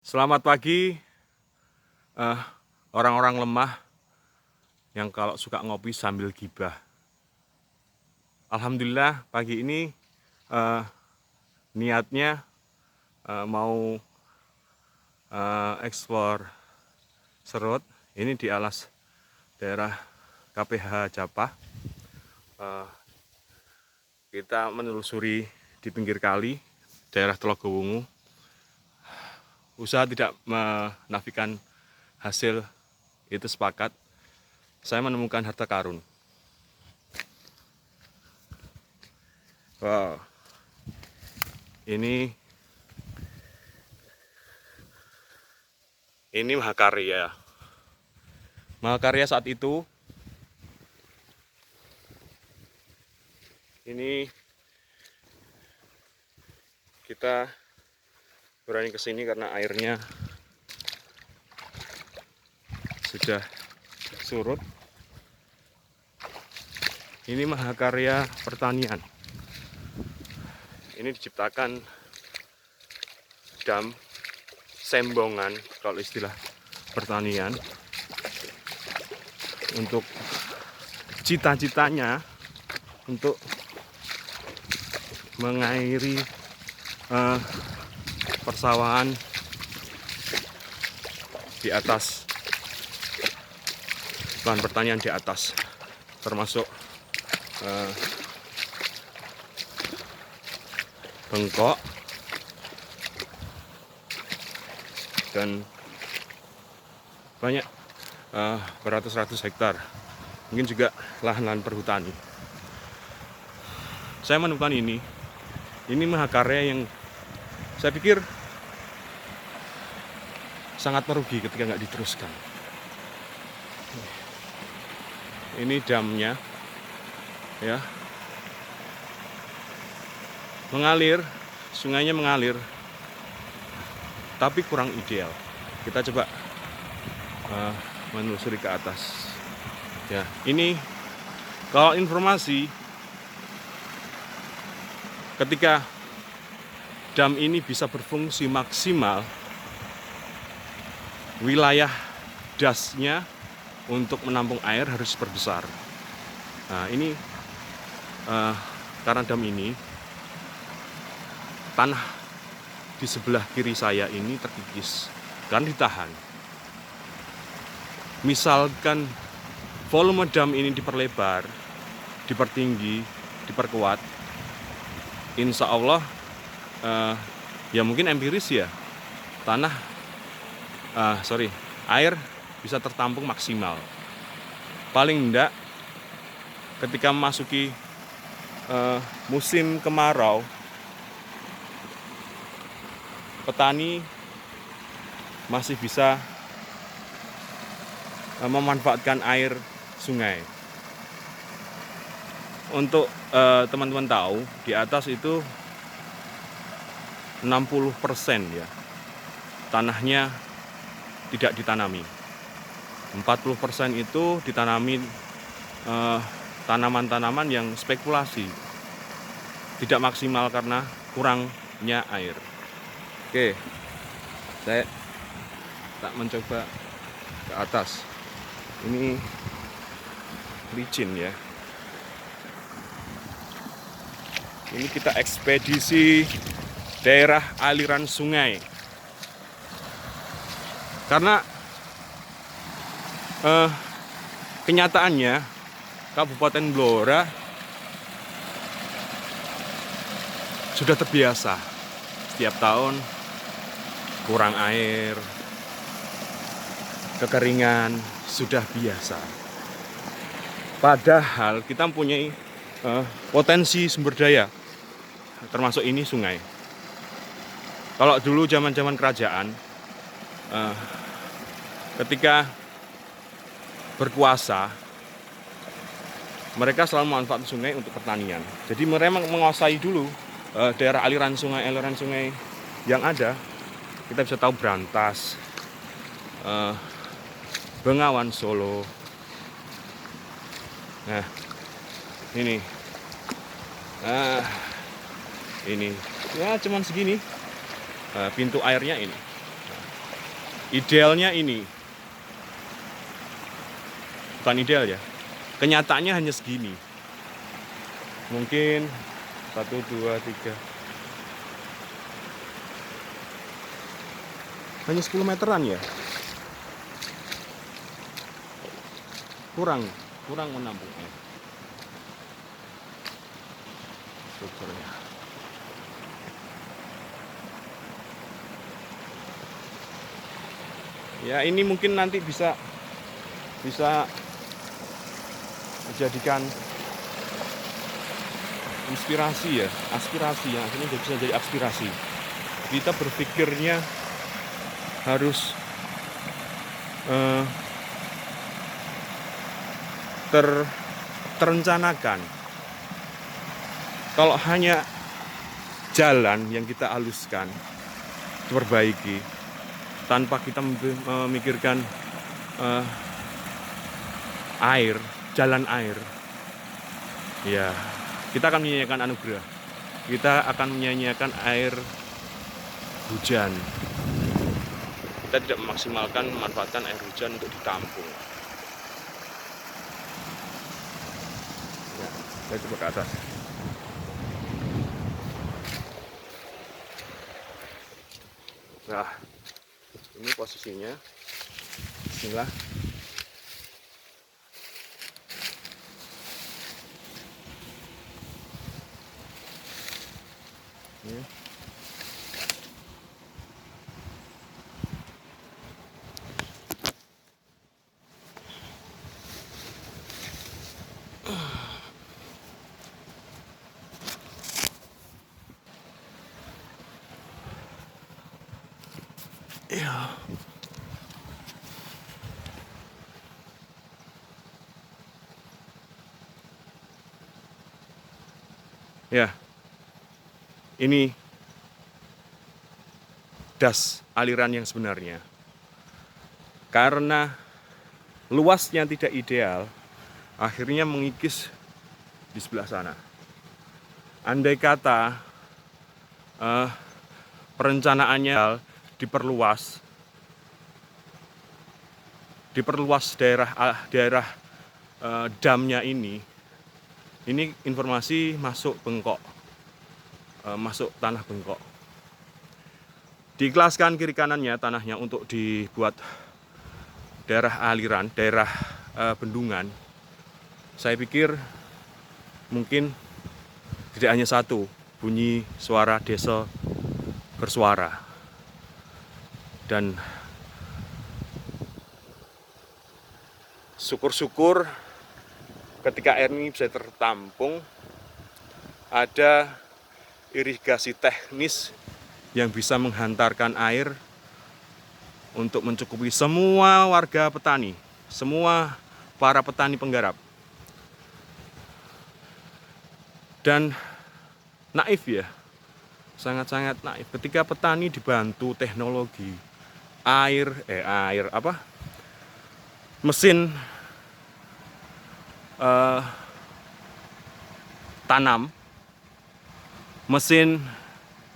Selamat pagi, eh, orang-orang lemah yang kalau suka ngopi sambil gibah. Alhamdulillah pagi ini eh, niatnya mau eksplor serut. Ini di alas daerah KPH Japah. Eh, kita menelusuri di pinggir kali daerah Telogowungu. Usaha tidak menafikan hasil itu sepakat. Saya menemukan harta karun. Wow. Ini mahakarya. Mahakarya saat itu ini kita berani kesini karena airnya sudah surut. Ini mahakarya pertanian. Ini diciptakan dam sembongan kalau istilah pertanian untuk cita-citanya untuk mengairi persawahan di atas, lahan pertanian di atas, termasuk bengkok dan banyak beratus-ratus hektar, mungkin juga lahan-lahan perhutani. Saya menemukan ini mahakarya yang saya pikir sangat merugi ketika nggak diteruskan. Ini damnya, ya, mengalir, sungainya mengalir, tapi kurang ideal. Kita coba menelusuri ke atas. Ya, ini kalau informasi ketika dam ini bisa berfungsi maksimal, wilayah dasnya untuk menampung air harus diperbesar. Nah, ini karena dam ini, tanah di sebelah kiri saya ini terkikis dan ditahan. Misalkan volume dam ini diperlebar, dipertinggi, diperkuat, insya Allah ya mungkin empiris ya, air bisa tertampung maksimal. Paling enggak ketika memasuki musim kemarau, petani masih bisa memanfaatkan air sungai. Untuk teman-teman tahu, di atas itu 60% ya tanahnya tidak ditanami. 40% itu ditanami tanaman-tanaman yang spekulasi, tidak maksimal karena kurangnya air. Oke, saya tak mencoba ke atas. Ini licin ya. Ini kita ekspedisi daerah aliran sungai. Karena kenyataannya Kabupaten Blora sudah terbiasa setiap tahun kurang air, kekeringan, sudah biasa. Padahal kita mempunyai potensi sumber daya, termasuk ini sungai. Kalau dulu zaman-zaman kerajaan, ketika berkuasa, mereka selalu memanfaatkan sungai untuk pertanian. Jadi mereka menguasai dulu daerah aliran sungai yang ada. Kita bisa tahu Brantas, Bengawan Solo. Nah, ini ya cuman segini, pintu airnya ini. Idealnya ini, bukan ideal ya, kenyataannya hanya segini. Mungkin 1, 2, 3, hanya 10 meteran ya, kurang menampungnya strukturnya. Ya ini mungkin nanti bisa dijadikan inspirasi ya, aspirasi yang akhirnya bisa jadi aspirasi. Kita berpikirnya harus terencanakan. Kalau hanya jalan yang kita haluskan, perbaiki, tanpa kita memikirkan air, jalan air, ya kita akan menyanyiakan anugerah. Kita akan menyanyiakan air hujan. Kita tidak memanfaatkan air hujan untuk ditampung. Ya, saya coba ke atas. Nah, ini posisinya. Bismillah. Ini. Ya. Ya. Ini das aliran yang sebenarnya. Karena luasnya tidak ideal, akhirnya mengikis di sebelah sana. Andai kata perencanaannya diperluas daerah damnya ini informasi masuk bengkok, masuk tanah bengkok. Diikhlaskan kiri kanannya tanahnya untuk dibuat daerah aliran, daerah bendungan. Saya pikir mungkin tidak hanya satu bunyi suara desa bersuara. Dan syukur-syukur ketika air ini bisa tertampung, ada irigasi teknis yang bisa menghantarkan air untuk mencukupi semua warga petani, semua para petani penggarap. Dan naif ya, sangat-sangat naif ketika petani dibantu teknologi mesin tanam, mesin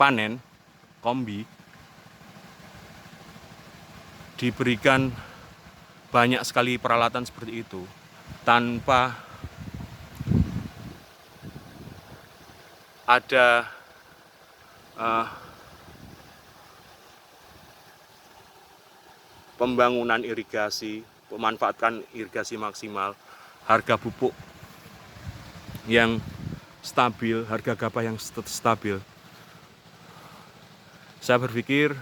panen, kombi, diberikan banyak sekali peralatan seperti itu tanpa ada pembangunan irigasi, memanfaatkan irigasi maksimal, harga pupuk yang stabil, harga gabah yang stabil. Saya berpikir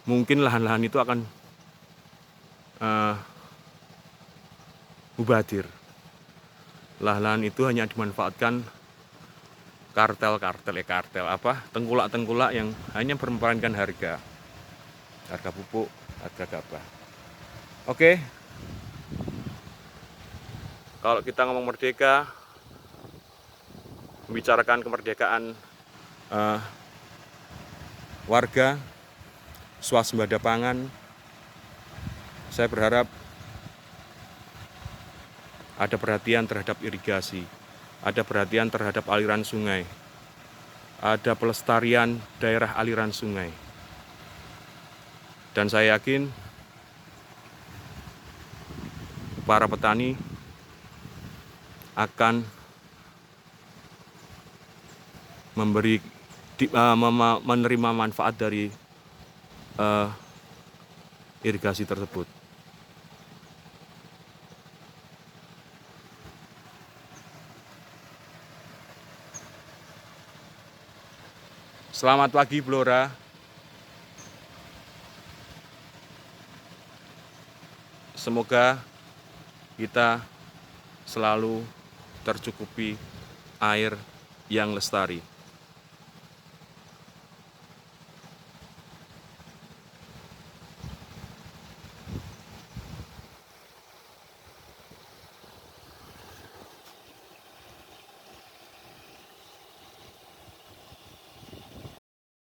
mungkin lahan-lahan itu akan mubadir. Lahan-lahan itu hanya dimanfaatkan tengkulak-tengkulak yang hanya mempermainkan harga pupuk, harga gabah. Oke. Kalau kita ngomong merdeka, membicarakan kemerdekaan warga, swasembada pangan, saya berharap ada perhatian terhadap irigasi, ada perhatian terhadap aliran sungai, ada pelestarian daerah aliran sungai. Dan saya yakin para petani akan menerima manfaat dari irigasi tersebut. Selamat pagi Blora. Semoga kita selalu tercukupi air yang lestari.